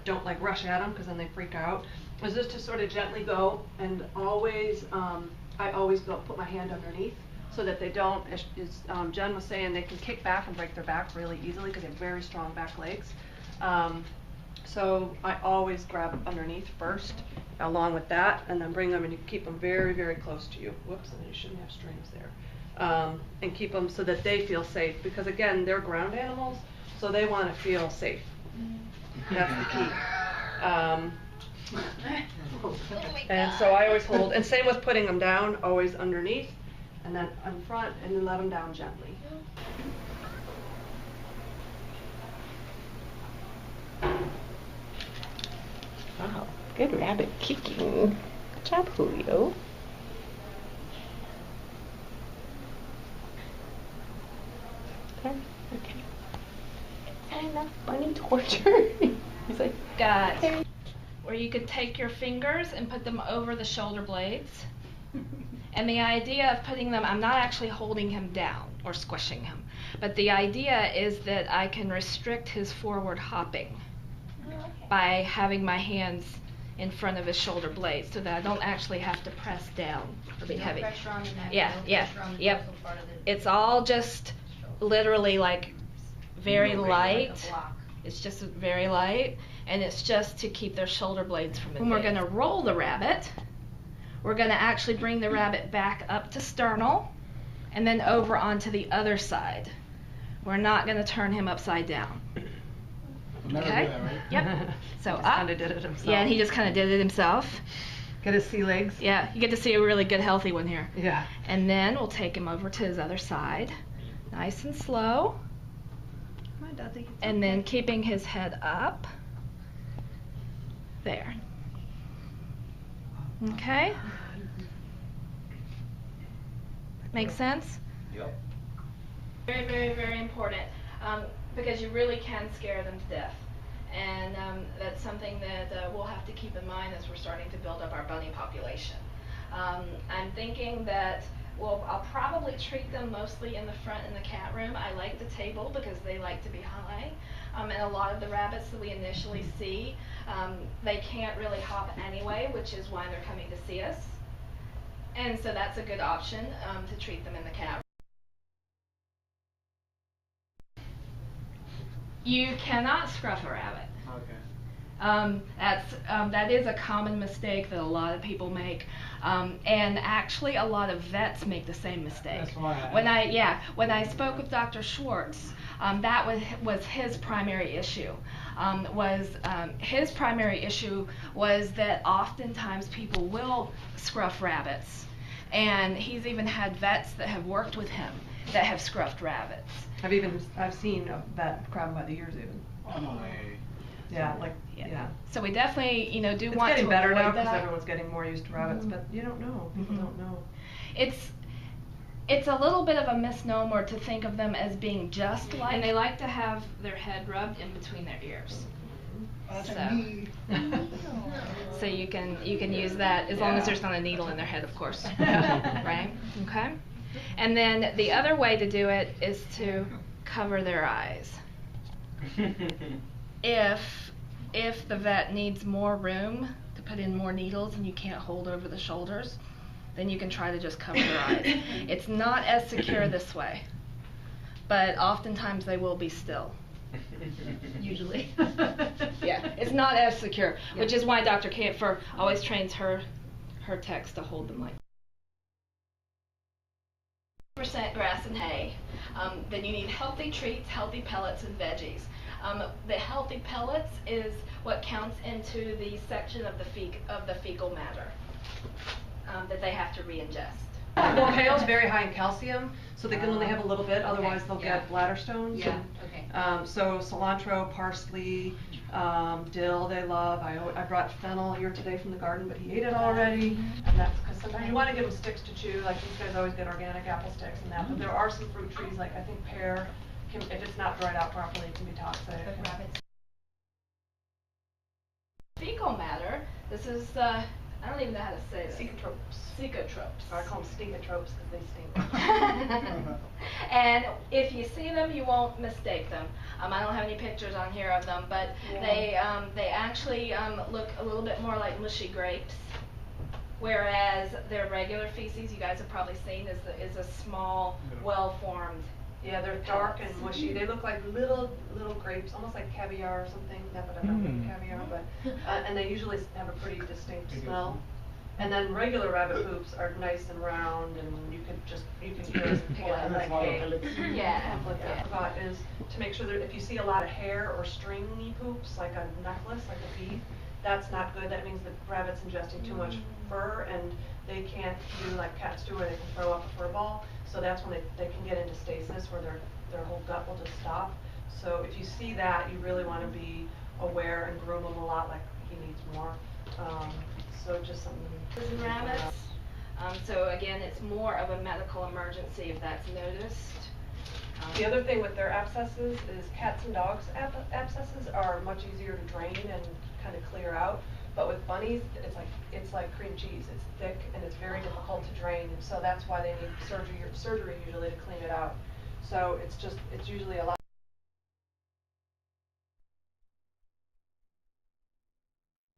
don't like rush at them because then they freak out, is just to sort of gently go and always, I always put my hand underneath so that they don't, as Jen was saying, they can kick back and break their back really easily because they have very strong back legs. So I always grab underneath first along with that, and then bring them, and you keep them very, very close to you. Whoops, and you shouldn't have strings there. And keep them so that they feel safe, because again, they're ground animals, so they want to feel safe. That's the key. And so I always hold, and same with putting them down, always underneath, and then in front, and then let them down gently. Wow, good rabbit kicking. Good job, Julio. Okay. Is that enough bunny torture? He's like, guys, okay. Where you could take your fingers and put them over the shoulder blades. And the idea of putting them, I'm not actually holding him down or squishing him, but the idea is that I can restrict his forward hopping by having my hands in front of his shoulder blades so that I don't actually have to press down or be heavy. Pressure on the neck, Yeah, no yeah, pressure on the yep. dorsal part of the It's all just literally like very light. like a block. It's just very light, and it's just to keep their shoulder blades from it. When we're going to roll the rabbit, we're going to actually bring the rabbit back up to sternal and then over onto the other side. We're not going to turn him upside down. Okay? That, right? Yep. So He just up. kind of did it himself. Yeah, and he just kind of did it himself. Get his sea legs. Yeah, you get to see a really good healthy one here. Yeah. And then we'll take him over to his other side, nice and slow. Come on, Dudley. And then keeping his head up. There. Okay? Make sense? Yep. Very, very, very important, because you really can scare them to death. And that's something that we'll have to keep in mind as we're starting to build up our bunny population. I'm thinking that I'll probably treat them mostly in the front in the cat room. I like the table because they like to be high. And a lot of the rabbits that we initially see, they can't really hop anyway, which is why they're coming to see us. And so that's a good option to treat them in the cat room. You cannot scruff a rabbit. Okay. That is a common mistake that a lot of people make, and actually a lot of vets make the same mistake. That's why I When I spoke with Dr. Schwartz, that was his primary issue. His primary issue was that oftentimes people will scruff rabbits, and he's even had vets that have worked with him that have scruffed rabbits. I've seen a vet grab him by the ears even. Oh, no way. Yeah, like, yeah. So we definitely, do It's want to getting better avoid now because that. everyone's getting more used to rabbits, but you don't know. People don't know. It's a little bit of a misnomer to think of them as being just like, and they like to have their head rubbed in between their ears. So you can use that as long as there's not a needle in their head, of course. Right? Okay. And then the other way to do it is to cover their eyes. If the vet needs more room to put in more needles and you can't hold over the shoulders, then you can try to just cover their eyes. It's not as secure this way, but oftentimes they will be still. Usually. Yeah, it's not as secure, which is why Dr. Kampfer always trains her techs to hold them like 100% grass and hay. Then you need healthy treats, healthy pellets, and veggies. The healthy pellets is what counts into the section of the fecal matter that they have to re-ingest. Well, kale's very high in calcium, so they can only have a little bit, otherwise they'll get bladder stones. Yeah, okay. So cilantro, parsley, dill they love. I brought fennel here today from the garden, but he ate it already. And that's because sometimes you want to give them sticks to chew, like these guys always get organic apple sticks and that, but there are some fruit trees, like I think pear, if it's not dried out properly, it can be toxic. Fecal matter, this is, I don't even know how to say this. Cecotropes. Cecotropes. I call them stinkotropes because they stink. And if you see them, you won't mistake them. I don't have any pictures on here of them, but Yeah. they actually look a little bit more like mushy grapes. Whereas their regular feces, you guys have probably seen, is a small, well-formed. Yeah, they're dark and mushy. They look like little grapes, almost like caviar or something. Not that I don't eat caviar, but and they usually have a pretty distinct They do. smell. And then regular rabbit poops are nice and round, and you can hear it Yeah, like hay. Yeah. What I forgot is to make sure that if you see a lot of hair or stringy poops, like a necklace, like a bead, that's not good. That means the rabbit's ingesting too much fur, and they can't do like cats do, where they can throw up a fur ball. So that's when they can get into stasis, where their whole gut will just stop. So if you see that, you really want to be aware and groom him a lot, like he needs more. So just something. And rabbits. So again, it's more of a medical emergency if that's noticed. The other thing with their abscesses is cats and dogs' abscesses are much easier to drain and kind of clear out. But with bunnies, it's like cream cheese. It's thick and it's very difficult to drain, and so that's why they need surgery usually to clean it out. So it's usually a lot.